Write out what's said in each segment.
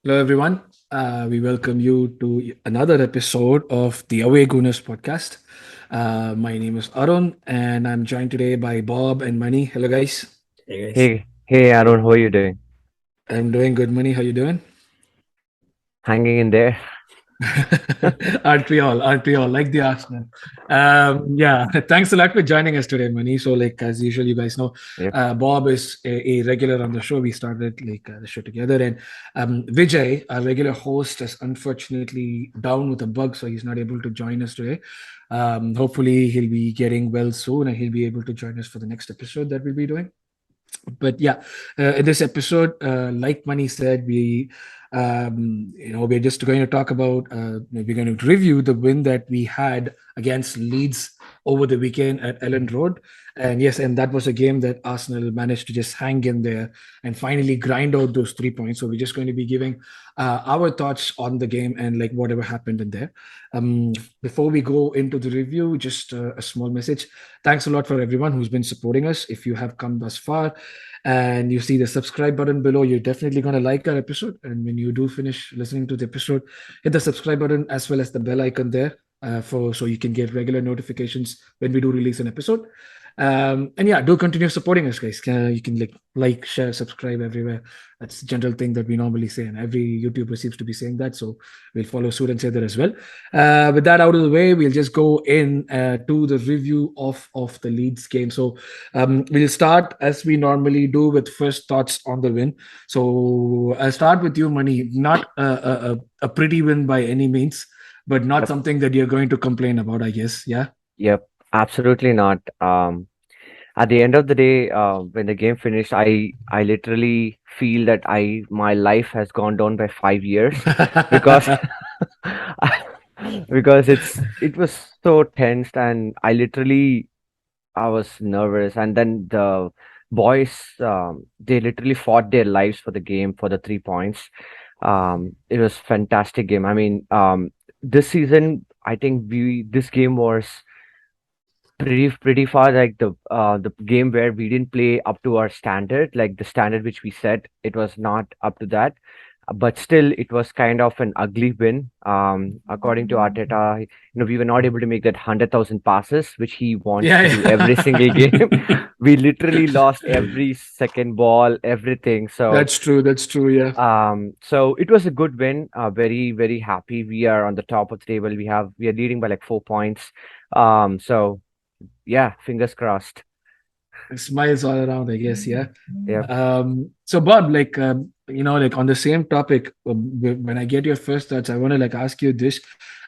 Hello, everyone. We welcome you to another episode of the Away Gooners podcast. My name is Arun, and I'm joined today by Bob and Mani. Hello, guys. Hey guys. Hey, Arun, how are you doing? I'm doing good, Mani. How you doing? Hanging in there? Aren't we all? Aren't we all? Like the Arsenal. Yeah, thanks a lot for joining us today, Mani. So, like, as usual, you guys know, Yep. Bob is a regular on the show. We started the show together, and Vijay, our regular host, is unfortunately down with a bug, so he's not able to join us today. Hopefully, he'll be getting well soon, and he'll be able to join us for the next episode that we'll be doing. But yeah, in this episode, like Mani said, we're just going to talk about, we're going to review the win that we had against Leeds over the weekend at Ellen Road. And yes, and that was a game that Arsenal managed to just hang in there and finally grind out those 3 points. So we're just going to be giving our thoughts on the game and like whatever happened in there. Before we go into the review, just a small message. Thanks a lot for everyone who's been supporting us. If you have come thus far and you see the subscribe button below, you're definitely going to like our episode. And when you do finish listening to the episode, hit the subscribe button as well as the bell icon there so you can get regular notifications when we do release an episode. And yeah, do continue supporting us, guys. You can like, share, subscribe everywhere. That's the general thing that we normally say, and every YouTuber seems to be saying that. So we'll follow suit and say that as well. With that out of the way, we'll just go in to the review of the Leeds game. So we'll start as we normally do with first thoughts on the win. So I'll start with you, Mani. Not a pretty win by any means, but not Yep. something that you're going to complain about, I guess. Yeah. Yep. Absolutely not. At the end of the day, when the game finished, I literally feel that my life has gone down by 5 years because because it was so tensed, and I was nervous, and then the boys, they literally fought their lives for the game, for the 3 points. It was fantastic game. I mean, this season, I think this game was pretty far like the game where we didn't play up to our standard, like the standard which we set. It was not up to that, but still it was kind of an ugly win. According to Arteta, we were not able to make that 100,000 passes which he wants Yeah, to do every single game. We literally lost every second ball, everything. So That's true. That's true. Yeah. so it was a good win. Very, very happy. We are on the top of the table. We are leading by like 4 points. So yeah, fingers crossed. Smiles all around, I guess. Yeah. Yeah. So Bob, like on the same topic, when I get your first thoughts, I want to like ask you this.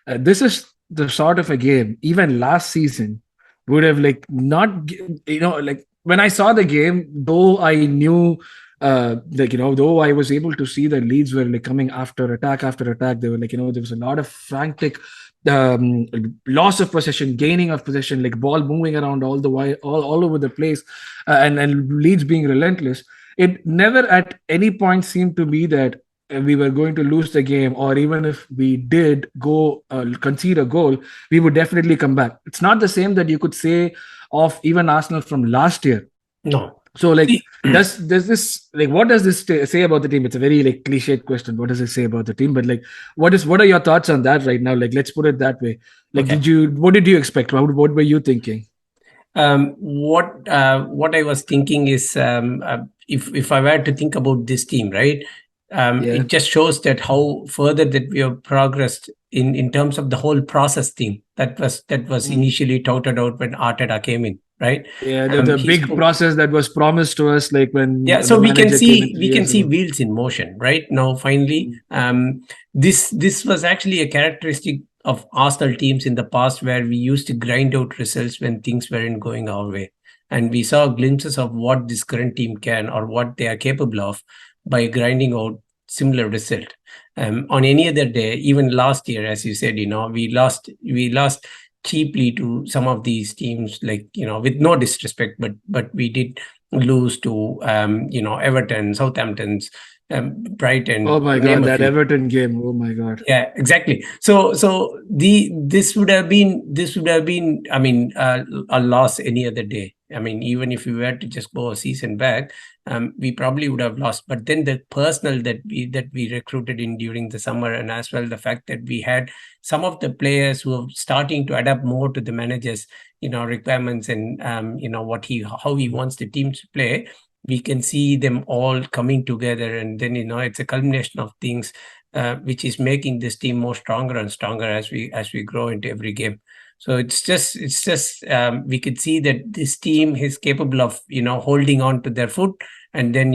This is the sort of a game, even last season, would have like not, like when I saw the game, though I knew, though I was able to see that Leeds were like coming after attack, they were like, there was a lot of frantic loss of possession, gaining of possession, like ball moving around all the while, all over the place, and Leeds being relentless. It never at any point seemed to be that we were going to lose the game, or even if we did go concede a goal, we would definitely come back. It's not the same that you could say of even Arsenal from last year. No. So like, See, does this like what does this say about the team? It's a very like cliched question. What does it say about the team? But like, what are your thoughts on that right now? Like, let's put it that way. Like, Okay. what did you expect? What were you thinking? What I was thinking is, if I were to think about this team, right? Yeah. It just shows that how further that we have progressed in terms of the whole process thing that was Mm. initially touted out when Arteta came in, right? Yeah, the He big spoke. process that was promised to us, like when Yeah, the so we can manager came in see 3 years ago. wheels in motion right now. Finally, this was actually a characteristic of Arsenal teams in the past, where we used to grind out results when things weren't going our way, and we saw glimpses of what this current team can, or what they are capable of, by grinding out similar result. On any other day, even last year, as you said, we lost cheaply to some of these teams, like, with no disrespect, but we did lose to Everton, Southampton's, Brighton, Oh my name God, a that few. Everton game. Oh my God. Yeah, exactly. So this would have been, I mean, a loss any other day. I mean, even if we were to just go a season back, we probably would have lost. But then the personnel that we recruited in during the summer, and as well the fact that we had some of the players who are starting to adapt more to the managers, requirements, and how he wants the team to play. We can see them all coming together, and then it's a culmination of things, which is making this team more stronger and stronger as we grow into every game. So it's just we could see that this team is capable of holding on to their foot, and then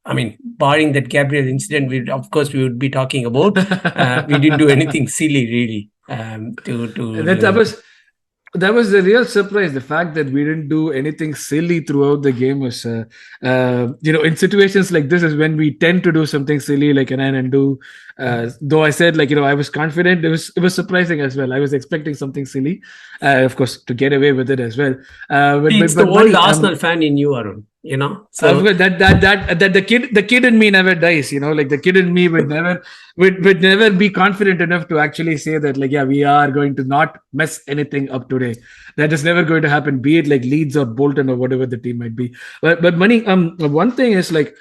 I mean, barring that Gabriel incident, we would be talking about. We didn't do anything silly, really, to That, that lose. was that was the real surprise. The fact that we didn't do anything silly throughout the game was, in situations like this is when we tend to do something silly, like and do. Though I said, like, I was confident. It was surprising as well. I was expecting something silly, of course, to get away with it as well. But It's but the but old money. Arsenal fan in you, Arun. Of So course, that the kid in me never dies. Like the kid in me would never be confident enough to actually say that, like, yeah, we are going to not mess anything up today. That is never going to happen. Be it like Leeds or Bolton or whatever the team might be. But money. One thing is, like,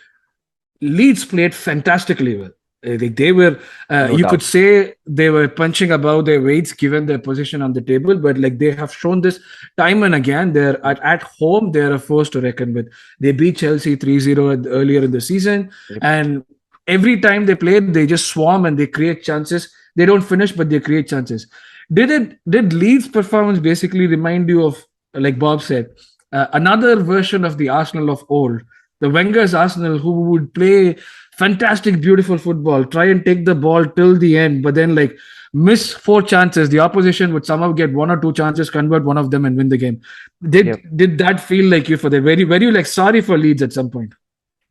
Leeds played fantastically well. Like, they were, No you could doubt. say they were punching above their weights given their position on the table, but like they have shown this time and again. They're at home, they're a force to reckon with. They beat Chelsea 3-0 earlier in the season, Yep. and every time they played, they just swarm and they create chances. They don't finish, but they create chances. Did Leeds' performance basically remind you of, like Bob said, another version of the Arsenal of old? The Wenger's Arsenal, who would play fantastic, beautiful football, try and take the ball till the end, but then, like, miss four chances. The opposition would somehow get one or two chances, convert one of them, and win the game. Did Yep. did that feel like you for the were you like sorry for Leeds at some point?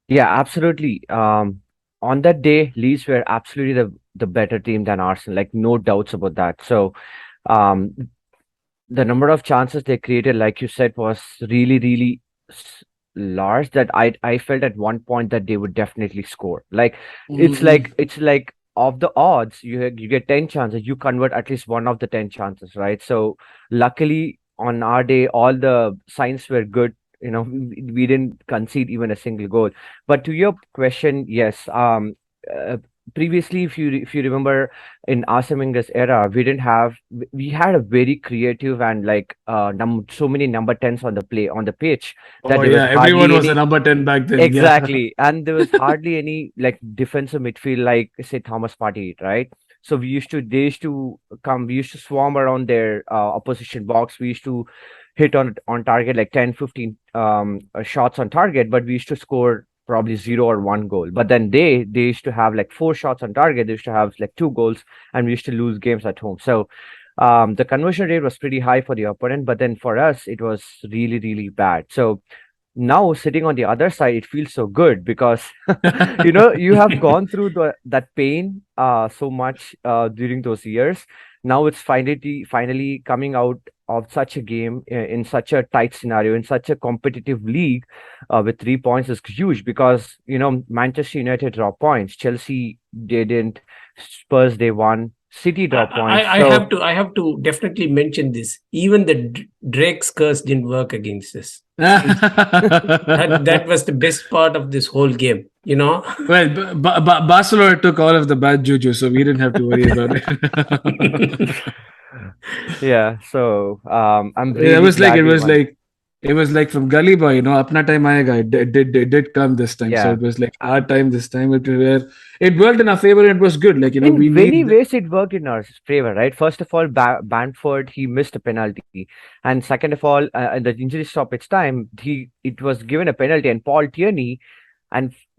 Yeah, absolutely. On that day, Leeds were absolutely the better team than Arsenal, like no doubts about that. So, um, the number of chances they created, like you said, was really, really large. That I felt at one point that they would definitely score. Like Mm-mm. it's like of the odds, you get 10 chances, you convert at least one of the 10 chances, right? So luckily on our day, all the signs were good. We didn't concede even a single goal. But to your question, yes. Uh, Previously, if you remember, in Arsene Wenger's era, we had a very creative and like so many number 10s on the pitch that Oh there was yeah, everyone hardly was a any. number 10 back then. Yeah. Exactly. And there was hardly any like defensive midfield, like say Thomas Partey, right? So we used to swarm around their opposition box. We used to hit on target like 10, 15 shots on target, but we used to score probably 0 or 1 goal. But then they used to have like 4 shots on target. They used to have like 2 goals, and we used to lose games at home. So the conversion rate was pretty high for the opponent, but then for us, it was really, really bad. So now sitting on the other side, it feels so good because you have gone through that pain so much during those years. Now it's finally coming out of such a game in such a tight scenario, in such a competitive league, with 3 points is huge because Manchester United dropped points, Chelsea didn't, Spurs they won, City dropped points. So I have to definitely mention this. Even the Drake's curse didn't work against us. That was the best part of this whole game. Well, Barcelona took all of the bad juju, so we didn't have to worry about it. yeah, so I'm It really was like glad we won. it was like from Gully Boy, apna time aayega. It did come this time, so Yeah. it was like our time this time. It worked in our favor. And it was good. Like, we In many need. ways, it worked in our favor, right? First of all, Bamford, he missed a penalty, and second of all, in the injury stoppage time, it was given a penalty, and Paul Tierney,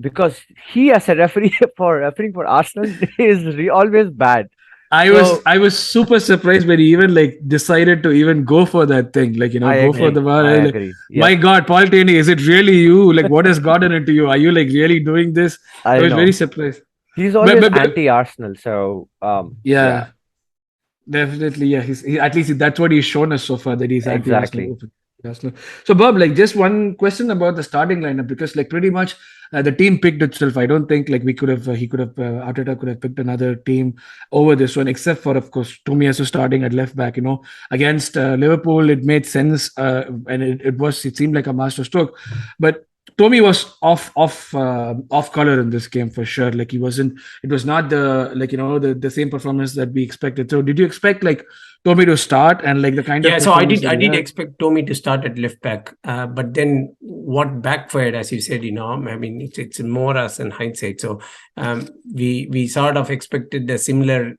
because he as a referee for refereeing for Arsenal is always bad. I was super surprised when he even like decided to even go for that thing, like I go for agree. the bar. I Like, agree. my Yep. God, Paul Taney, is it really you? Like, what has gotten into you? Are you like really doing this? I I was very know. surprised. He's But always but, but anti-Arsenal, so yeah, yeah, definitely, yeah. At least that's what he's shown us so far, that he's exactly. anti-Arsenal. Arsenal. So, Bob, like just one question about the starting lineup, because like pretty much the team picked itself. I don't think like we could have he could have Arteta could have picked another team over this one, except for of course Tomiyasu starting at left back. Against Liverpool, it made sense, and it seemed like a master stroke, but. Tomi was off color in this game for sure. Like he wasn't. It was not the like the same performance that we expected. So did you expect like Tomi to start and like the kind of Yeah, so I performance did that I he did had? expect Tomi to start at left back, but then what backfired, as you said, I mean it's more as in hindsight. So we sort of expected a similar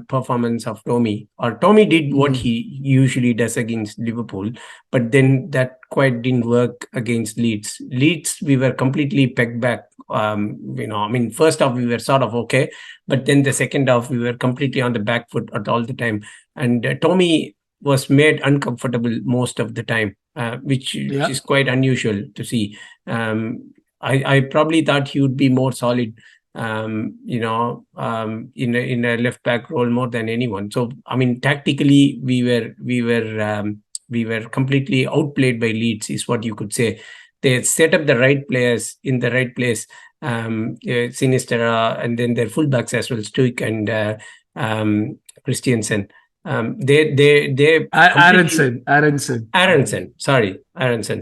performance of Tomi, or Tomi did what Mhm. he usually does against Liverpool, but then that quite didn't work against Leeds. Leeds, we were completely pegged back. I mean, first off we were sort of okay, but then the second half we were completely on the back foot at all the time, and Tomi was made uncomfortable most of the time, which Yeah. is quite unusual to see. I probably thought he would be more solid, in a left back role more than anyone. So I mean, tactically, we were completely outplayed by Leeds, is what you could say. They set up the right players in the right place, Sinistera, and then their fullbacks as well, Stuik and Christiansen. They completely Aronson,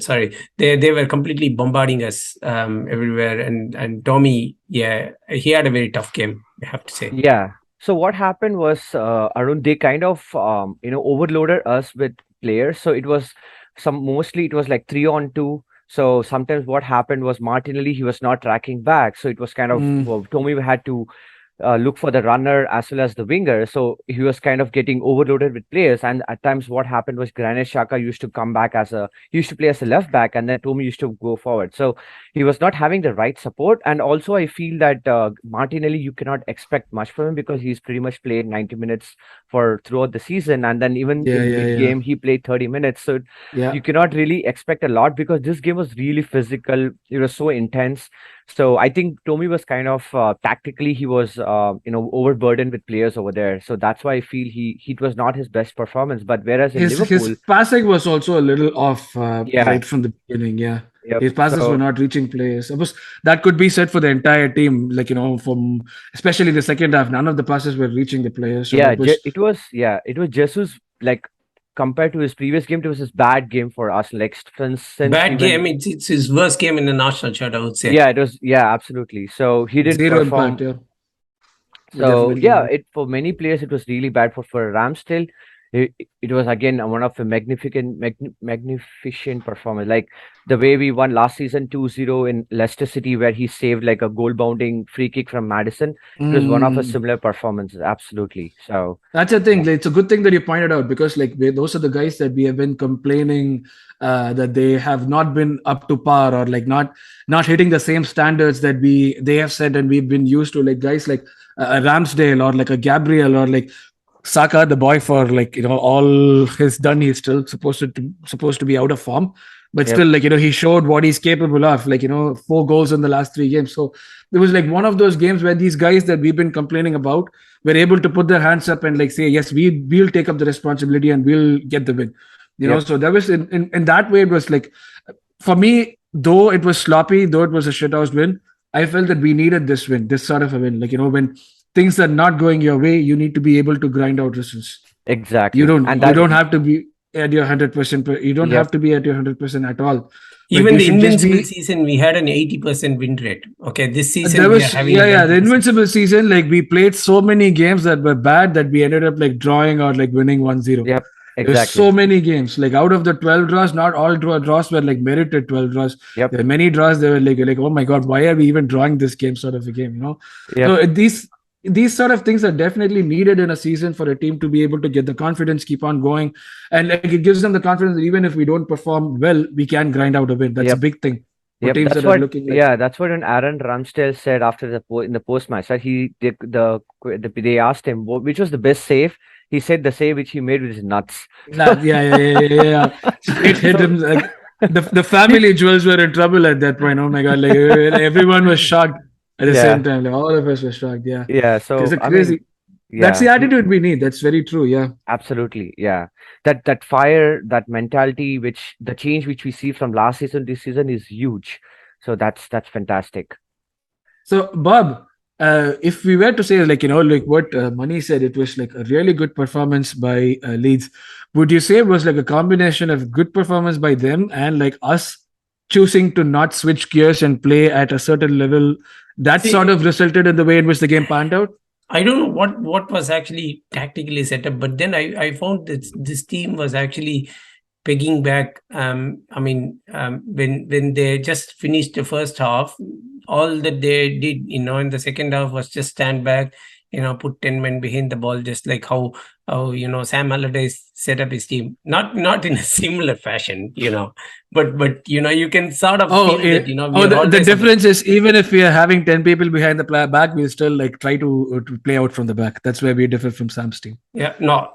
sorry. They were completely bombarding us everywhere, and Tomi, yeah, he had a very tough game, I have to say. Yeah. So what happened was, Arun, they kind of overloaded us with players. So it was mostly it was like 3-on-2. So sometimes what happened was Martinelli, he was not tracking back. So it was kind of, Mm. well, Tomi had to look for the runner as well as the winger. So he was kind of getting overloaded with players. And at times, what happened was Granit Xhaka used to come back he used to play as a left back, and then Tomi used to go forward. So he was not having the right support. And also, I feel that Martinelli, you cannot expect much from him because he's pretty much played 90 minutes for throughout the season. And then even Yeah, in yeah, big yeah, game, he played 30 minutes. So yeah. you cannot really expect a lot because this game was really physical. It was so intense. So I think Tomi was kind of tactically he was overburdened with players over there. So that's why I feel he it was not his best performance. But whereas in His Liverpool, passing was also a little off yeah, right from the beginning. Yeah, yep. his passes were So not reaching players. Suppose that could be said for the entire team. Like from especially the second half, none of the passes were reaching the players. So yeah, that was it was Jesus like compared to his previous game, it was his bad game for us. Like since Bad even game. It's his worst game in the national shirt, I would say. yeah, it was yeah, absolutely. So he didn't zero impact. perform. Yeah, So definitely. yeah, it for many players it was really bad for Ramsdale. It was again one of the magnificent performance. Like the way we won last season 2-0 in Leicester City, where he saved like a goal bounding free kick from Madison. It was one of a Mm. similar performances, absolutely. So That's the thing. yeah, Like, it's a good thing that you pointed out, because like those are the guys that we have been complaining that they have not been up to par, or like not hitting the same standards that they have set and we've been used to. Like guys like a Ramsdale or like a Gabriel or like Saka, the boy, for like all he's done, he's still supposed to be out of form, but yep, still like he showed what he's capable of. Like 4 goals in the last 3 games. So it was like one of those games where these guys that we've been complaining about were able to put their hands up and like say, yes, we'll take up the responsibility and we'll get the win. yep, So that was in that way, it was like, for me, though it was sloppy, though it was a shithouse win, I felt that we needed this win, this sort of a win. Like when things are not going your way, you need to be able to grind out results. You exactly. don't And you that don't have to be at your 100%. You don't have yep, to be at your 100% at all. But Even you the should just invincible be. season, we had an 80% win rate. Okay, this There season we are was, having a yeah, the 20%. invincible season. Like we played so many games that were bad that we ended up like drawing or like winning 1-0. yep, There's so exactly. many games. Like out of the 12 draws, not all draws were like merited 12 draws. Yep, There were many draws. They were like, oh my god, why are we even drawing this game? Sort of a game. So yep, these sort of things are definitely needed in a season for a team to be able to get the confidence, keep on going, and like it gives them the confidence that even if we don't perform well, we can grind out a win. That's a yep. big thing. for Yep, teams that's that are what. looking like. Yeah, that's what an Aaron Ramsdale said after in the post match. That they asked him which was the best save. He said the save which he made with his nuts. Nah, yeah. Straight hit So him like the he, family jewels were in trouble at that point. Oh my god, like everyone was shocked at the same yeah, time. Like all of us were shocked. Yeah, yeah. because So it's I mean, crazy. That's yeah, the attitude we need. That's very true. Yeah. absolutely, yeah. That fire, that mentality, which the change which we see from last season this season is huge. So that's fantastic. So, Bob, if we were to say, like, like what Mani said, it was like a really good performance by Leeds. Would you say it was like a combination of good performance by them and like us choosing to not switch gears and play at a certain level? That sort See, of resulted in the way in which the game panned out? I don't know what was actually tactically set up, but then I found that this team was actually pegging back. When they just finished the first half, all that they did, in the second half was just stand back, put 10 men behind the ball, just like how Sam Allardyce set up his team. Not in a similar fashion, but you can sort of Oh, feel that, we oh, are the always on the. difference is even if we are having 10 people behind the back, we'll still like try to play out from the back. That's where we differ from Sam's team. Yeah, no.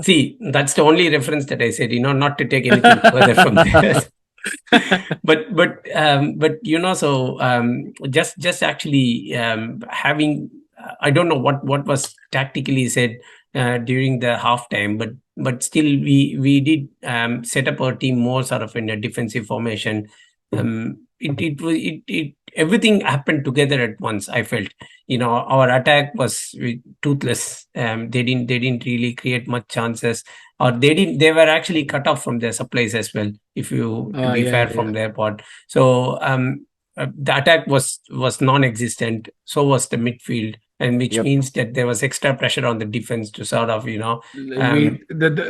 See, that's the only reference that I said, not to take anything further from there. Just actually having, I don't know what was tactically said during the halftime, but still we did set up our team more sort of in a defensive formation. It everything happened together at once. I felt, our attack was toothless. They didn't really create much chances, or they were actually cut off from their supplies as well, if you to be fair, from their part. So the attack was non-existent. So was the midfield, and which Yep. means that there was extra pressure on the defense to sort of The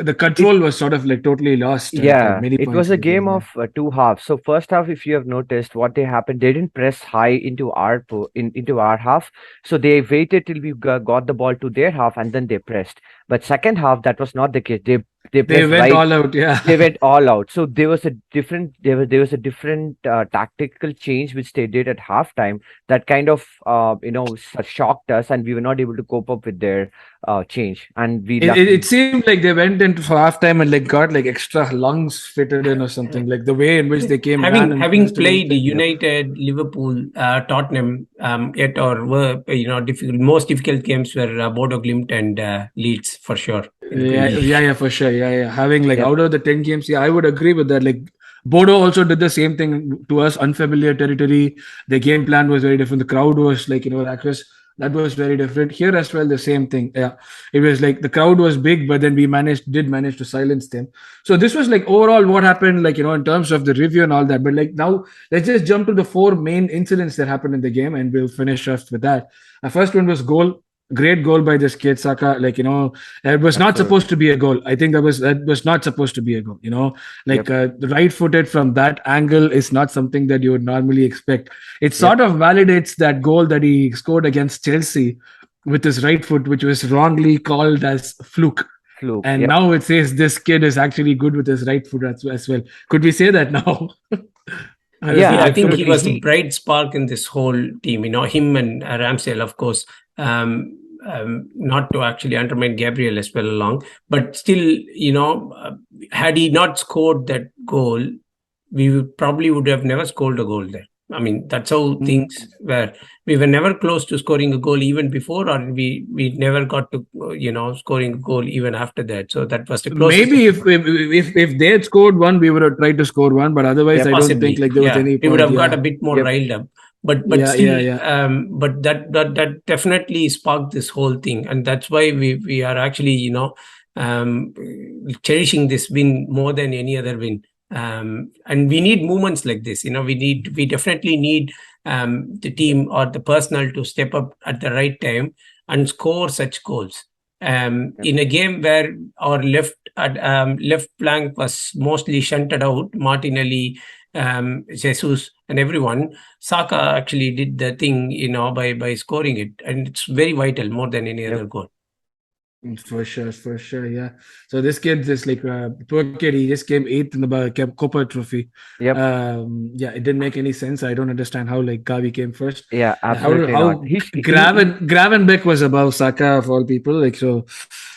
It control was sort of like totally lost at Yeah, many it points was in a the game. game Yeah. of two halves. So first half, if you have noticed what they happened, they didn't press high into our half. So they waited till we got the ball to their half and then they pressed. But second half, that was not the case. They They pressed went right. all out. Yeah. They went all out. So there was a different tactical change which they did at halftime that kind of shocked us, and we were not able to cope up with their change, and we It luckily. seemed like they went into for halftime and like got like extra lungs fitted in or something. Like the way in which they came, ran and Having pressed and played everything. United, Liverpool, Tottenham, yet or were most difficult games were Bodo Glimt and Leeds for sure in the Premier League. Yeah, for sure. Yeah. Having like Yep. out of the 10 games, yeah, I would agree with that. Like Bodo also did the same thing to us, unfamiliar territory. The game plan was very different. The crowd was like, that was very different. Here as well, the same thing. Yeah. It was like the crowd was big, but then we did manage to silence them. So this was like overall what happened, like, in terms of the review and all that. But like now, let's just jump to the four main incidents that happened in the game and we'll finish off with that. The first one was goal. Great goal by this kid Saka. Like, it was not supposed Absolutely. to be a goal. I think that was not supposed to be a goal. Like Yep. the right-footed from that angle is not something that you would normally expect. It Yep. sort of validates that goal that he scored against Chelsea with his right foot, which was wrongly called as fluke. Fluke. And Yep. now it says this kid is actually good with his right foot as well. Could we say that now? Yeah, I think he absolutely. was a bright spark in this whole team. Him and Ramsdale, of course. Not to actually undermine Gabriel as well along, but still, had he not scored that goal, we probably would have never scored a goal there. I mean, that's how things were. We were never close to scoring a goal even before, or we never got to scoring a goal even after that. So that was the closest. Maybe if they had scored one, we would have tried to score one. But otherwise, Yep. I don't think Possibly, like there was yeah, any we would point. have got Yeah. a bit more Yep. riled up. But Yeah. still, Yeah. but that definitely sparked this whole thing, and that's why we are actually cherishing this win more than any other win. And we need moments like this. We definitely need the team or the personnel to step up at the right time and score such goals. In a game where our left flank was mostly shunted out, Martinelli, Jesus, and everyone, Saka actually did the thing, by scoring it, and it's very vital more than any Yep. other goal. For sure, yeah. So this kid, this like poor kid, he just came eighth in the Copa Trophy. Yep. Yeah, it didn't make any sense. I don't understand how like Gavi came first. Yeah, How absolutely not. how Gravenbeck was above Saka of all people. Like so,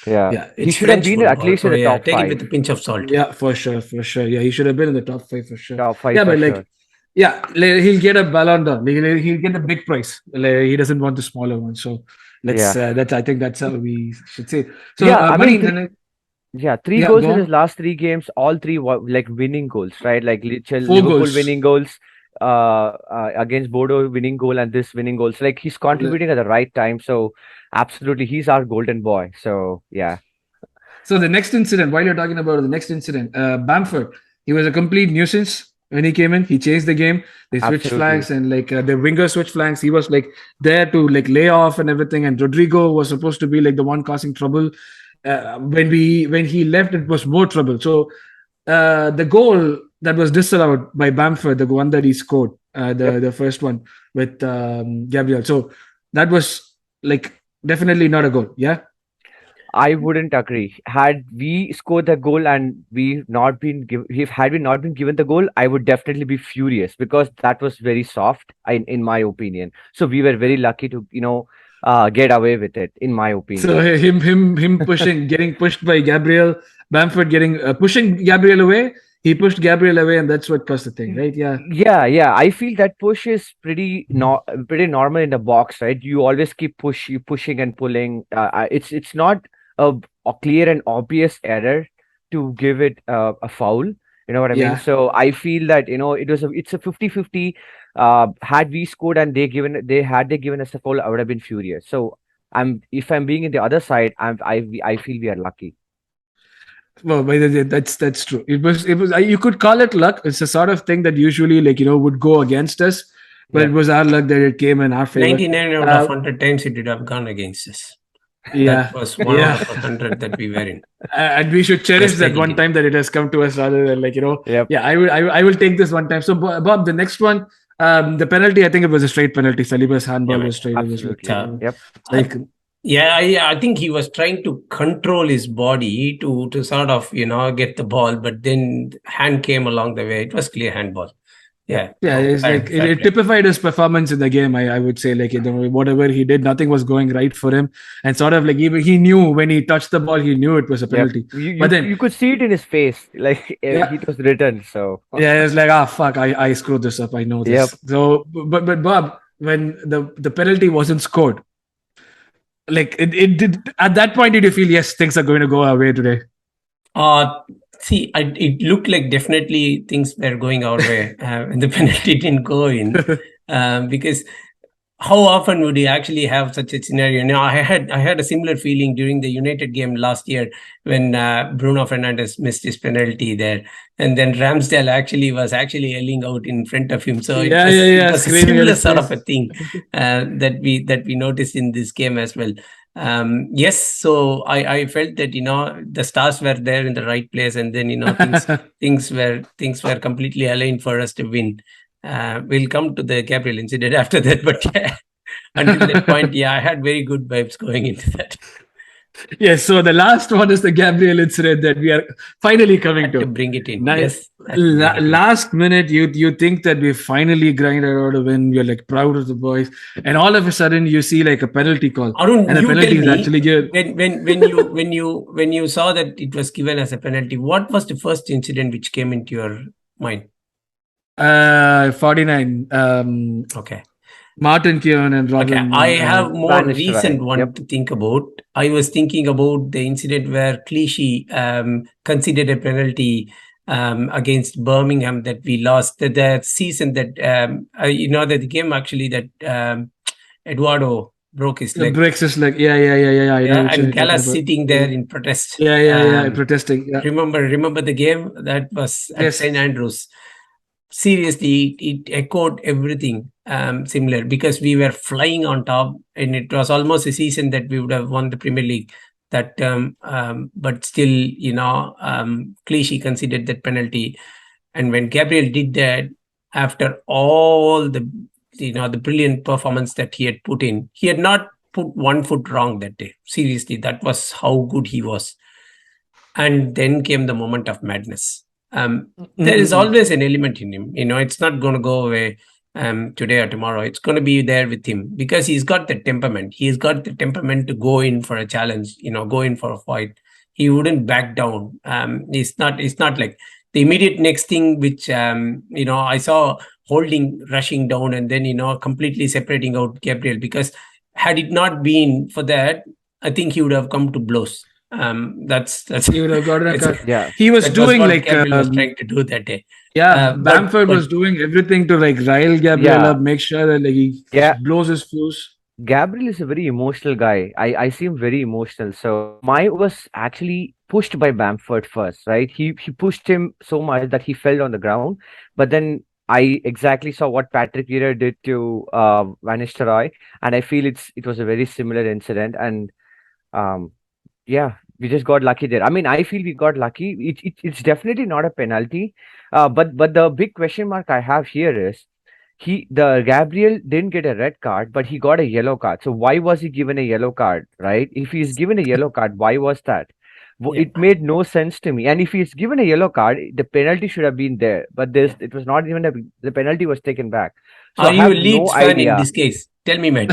Yeah, yeah, he it's should have French been at football. least in So the yeah, top take it five. with a pinch of salt. yeah, for sure, for sure. Yeah, he should have been in the top five for sure. Top five Yeah, for but sure. like, yeah, like, he'll get a Ballon d'Or. He'll get a big prize. Like, he doesn't want the smaller one. So Yeah. that's I think that's how we should say. So, Yeah, I mean, Money, then yeah, three yeah, goals go in his on. last three games, all three were like winning goals, right? Like Four Liverpool goals. winning goals, against Bodo winning goal and this winning goals. Like he's contributing at the right time. So absolutely, he's our golden boy. So yeah, So the next incident, while you're talking about the next incident, Bamford, he was a complete nuisance when he came in. He changed the game. They switched absolutely. flanks and like the winger switched flanks. He was like there to like lay off and everything. And Rodrigo was supposed to be like the one causing trouble. When he left, it was more trouble. So the goal that was disallowed by Bamford, the one that he scored, Yep. the first one with Gabriel. So that was like definitely not a goal. Yeah. I wouldn't agree. Had we scored the goal and we not been if had we not been given the goal, I would definitely be furious because that was very soft, in my opinion. So we were very lucky to, get away with it, in my So opinion. him pushing, getting pushed by Gabriel, Bamford getting pushing Gabriel away. He pushed Gabriel away, and that's what caused the thing, right? Yeah. Yeah, yeah. I feel that push is pretty normal in the box, right? You always keep pushing and pulling. It's not a clear and obvious error to give it a foul. You know what I mean? Yeah. So I feel that it's a 50-50. Had we scored and they given us a foul, I would have been furious. So if I'm being in the other side, I feel we are lucky. Well, that's true. It was you could call it luck. It's a sort of thing that usually like would go against us, but it Yep. was our luck that it came in our favor. 99 out of 100 times it would have gone against us. That Yeah, was one yeah. out of 100 that we were in. And we should cherish that Frustrating one it. time that it has come to us rather than like Yep. yeah, I will take this one time. So Bob, the next one, the penalty, I think it was a straight penalty. Saliba's handball Yeah, was straight. It was Absolutely. So, Yep. like yeah, I think he was trying to control his body to sort of, get the ball, but then hand came along the way. It was clear handball. Yeah. yeah, No, it's like fair it play. typified his performance in the game. I would say like whatever he did, nothing was going right for him, and sort of like he knew when he touched the ball, he knew it was a Yep. penalty. You But you then you could see it in his face, like yeah, it was written. So yeah, it's like fuck, I screwed this up. I know yep. this. So but Bob, when the penalty wasn't scored, like it did at that point, did you feel yes, things are going to go our way today? See, it looked like definitely things were going our way when the penalty didn't go in, because how often would you actually have such a scenario? I had a similar feeling during the United game last year when Bruno Fernandes missed his penalty there, and then Ramsdale was yelling out in front of him. So it was a screaming at similar his sort of face. a thing that we noticed in this game as well. Yes, so I felt that the stars were there in the right place, and then things were completely aligned for us to win. We'll come to the Gabriel incident after that, but yeah, until that point, yeah, I had very good vibes going into that. Yes, so the last one is the Gabriel incident that we are finally coming Had to to. bring it in. Now, Yes, had to bring it in. last minute, you think that we finally grinded out a win. We're like proud of the boys, and all of a sudden you see like a penalty call, Arun, and the you tell penalty is me actually good. when you saw that it was given as a penalty, what was the first incident which came into your mind? 49. Okay. Martin Keown and Okay, Robin. I have more Spanish recent try. one Yep. to think about. I was thinking about the incident where Clichy considered a penalty against Birmingham that we lost. The season that that the game actually that Eduardo broke his leg. Breaks his leg. Yeah. I know what you're And talking Gallas about. sitting there in protest. Yeah. Protesting. Yeah. Remember the game that was at Yes. St. Andrews. Seriously, it echoed everything similar because we were flying on top, and it was almost a season that we would have won the Premier League. That but still, Clichy considered that penalty, and when Gabriel did that, after all the the brilliant performance that he had put in, he had not put one foot wrong that day. Seriously, that was how good he was. And then came the moment of madness. There is always an element in him. It's not going to go away today or tomorrow. It's going to be there with him because he's got the temperament. He's got the temperament to go in for a challenge, go in for a fight. He wouldn't back down. It's not like the immediate next thing, which, I saw Holding rushing down and then, completely separating out Gabriel, because had it not been for that, I think he would have come to blows. That's He would have gotten a cut. Yeah. He was that doing was what like Gabriel was trying to do that day. Bamford was doing everything to like rile Gabriel Yeah. up, make sure that like he Yeah. blows his fuse. Gabriel is a very emotional guy. I see him very emotional. So my was actually pushed by Bamford first, right? He pushed him so much that he fell on the ground. But then I exactly saw what Patrick Vieira did to Van Nistelrooy, and I feel it was a very similar incident. And yeah, we just got lucky there. I mean, I feel we got lucky. It's definitely not a penalty. But the big question mark I have here is the Gabriel didn't get a red card, but he got a yellow card. So why was he given a yellow card, right? If he's given a yellow card, why was that? It made no sense to me. And if he's given a yellow card, the penalty should have been there. But it was not even the penalty was taken back. So Are I you have a Leeds no fan idea. in this case? Tell me, mate.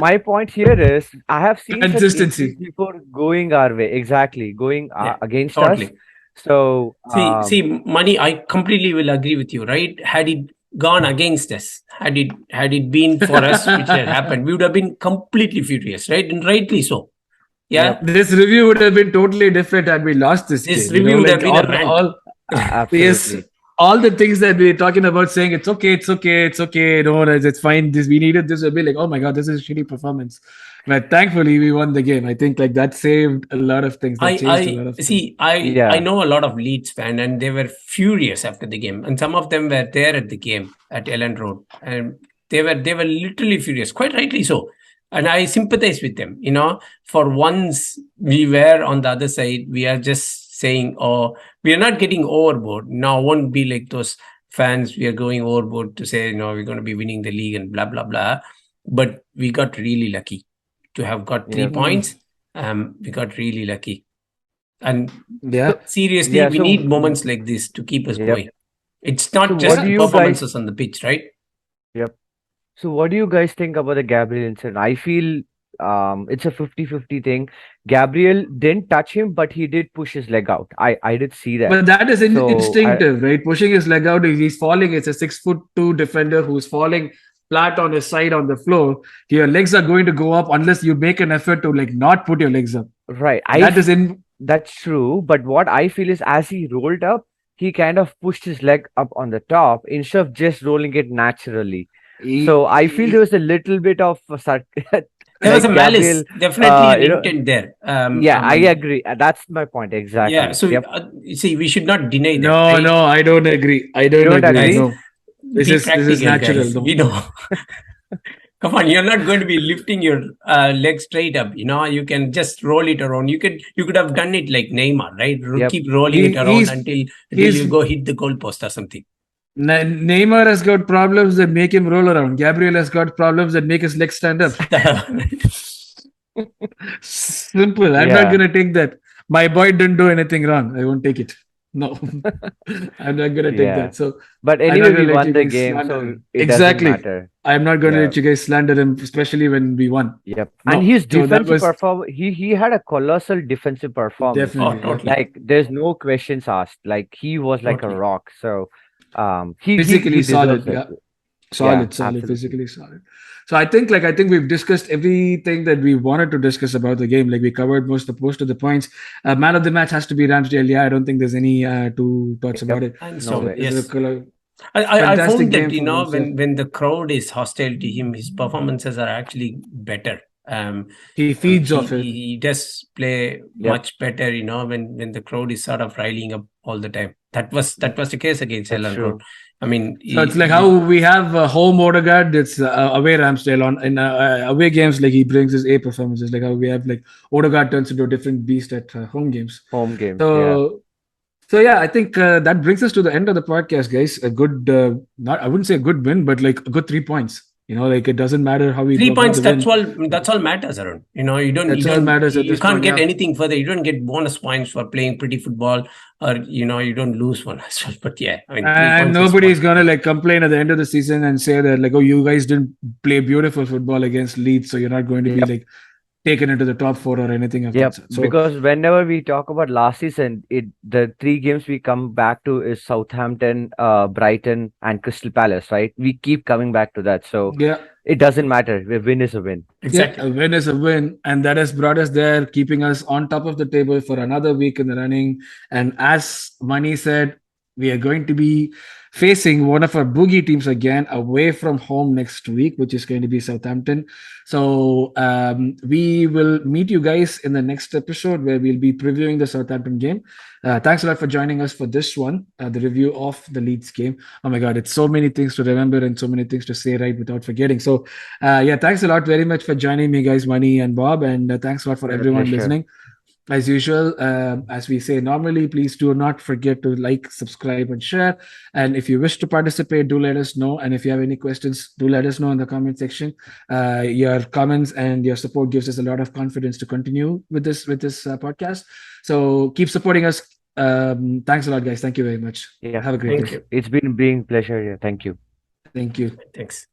My point here is I have seen such Consistency. incidents before going our way, exactly going against Totally. us. So See, Money, I completely will agree with you, right? Had it gone against us, had it been for us, which had happened, we would have been completely furious, right? And rightly so. Yeah. This review would have been totally different had we lost this game. This review would have been a rant. absolutely. Yes, all the things that we're talking about, saying it's okay, it's fine. We needed this. We'll be like, oh my god, this is a shitty performance. But thankfully, we won the game. I think like that saved a lot of things. That changed a lot of things. I know a lot of Leeds fans, and they were furious after the game, and some of them were there at the game at Ellen Road, and they were literally furious, quite rightly so. And I sympathize with them. For once we were on the other side, we are just saying, oh, we are not getting overboard. Now, won't be like those fans. We are going overboard to say, we're going to be winning the league and blah, blah, blah. But we got really lucky to have got 3 points. We got really lucky. And seriously, we need moments like this to keep us going. It's not just performances on the pitch, right? Yep. So what do you guys think about the Gabriel incident? I feel it's a 50-50 thing. Gabriel didn't touch him, but he did push his leg out. I did see that. But that is instinctive, right? Pushing his leg out. If he's falling, it's a 6'2" defender who's falling flat on his side on the floor. Your legs are going to go up unless you make an effort to like not put your legs up. Right. That's true. But what I feel is as he rolled up, he kind of pushed his leg up on the top instead of just rolling it naturally. So I feel there was a little bit of there was a malice, definitely an intent there. I agree. That's my point exactly. Yeah. So see, we should not deny that. No, I don't agree. I don't agree. No. This is natural. Guys. We know. Come on, you're not going to be lifting your leg straight up. You can just roll it around. You could have done it like Neymar, right? Keep rolling it around until you go hit the goalpost or something. Neymar has got problems that make him roll around. Gabriel has got problems that make his legs stand up. Simple. I'm not going to take that. My boy didn't do anything wrong. I won't take it. No, I'm not going to take that. So, but anyway, we won the game, so it doesn't matter. I'm not going to let you guys slander him, especially when we won. Yep. And his defensive performance, he had a colossal defensive performance. Definitely. Totally. Like, there's no questions asked. Like, he was like a rock. So, he physically solid. Solid, absolutely. Physically solid. So I think we've discussed everything that we wanted to discuss about the game. Like we covered most of the points. Man of the match has to be Ramsdale. Yeah, I don't think there's any two thoughts about it. Yes. I found that when the crowd is hostile to him, his performances are actually better. He feeds off it. He does play much better, when the crowd is sort of riling up all the time. That was the case against Ellen Road. I mean, so it's like how we have home Odegaard, it's away Ramsdale in away games. Like he brings his A performances. Like how we have like Odegaard turns into a different beast at home games. So So yeah, I think that brings us to the end of the podcast, guys. A good, not I wouldn't say a good win, but like a good 3 points. Like it doesn't matter how we Three go about points. the win. That's all matters, Arun. That's all matters at You this can't point. get Yeah. anything further. You don't get bonus points for playing pretty football, or you don't lose one as well. But yeah, I mean, 3 points. And nobody's gonna like complain at the end of the season and say that like, oh, you guys didn't play beautiful football against Leeds, so you're not going to be Yep. like taken into the top four or anything of that Yep, sort. So because whenever we talk about last season, the three games we come back to is Southampton, Brighton, and Crystal Palace, right? We keep coming back to that, so yeah, it doesn't matter. A win is a win. Exactly. yeah, a win is a win, and that has brought us there, keeping us on top of the table for another week in the running. And as Mani said, we are going to be facing one of our boogie teams again away from home next week, which is going to be Southampton. So we will meet you guys in the next episode where we'll be previewing the Southampton game. Thanks a lot for joining us for this one, the review of the Leeds game. Oh my God, it's so many things to remember and so many things to say right without forgetting. So yeah, thanks a lot very much for joining me, guys, Mani and Bob, and thanks a lot for My everyone pleasure. listening. As usual, as we say normally, please do not forget to like, subscribe, and share. And if you wish to participate, do let us know. And if you have any questions, do let us know in the comment section. Your comments and your support gives us a lot of confidence to continue with this podcast. So keep supporting us. Thanks a lot, guys. Thank you very much. Yeah, Have a great Thank day. you. it's been being pleasure here. Thank you. Thank you. Thanks.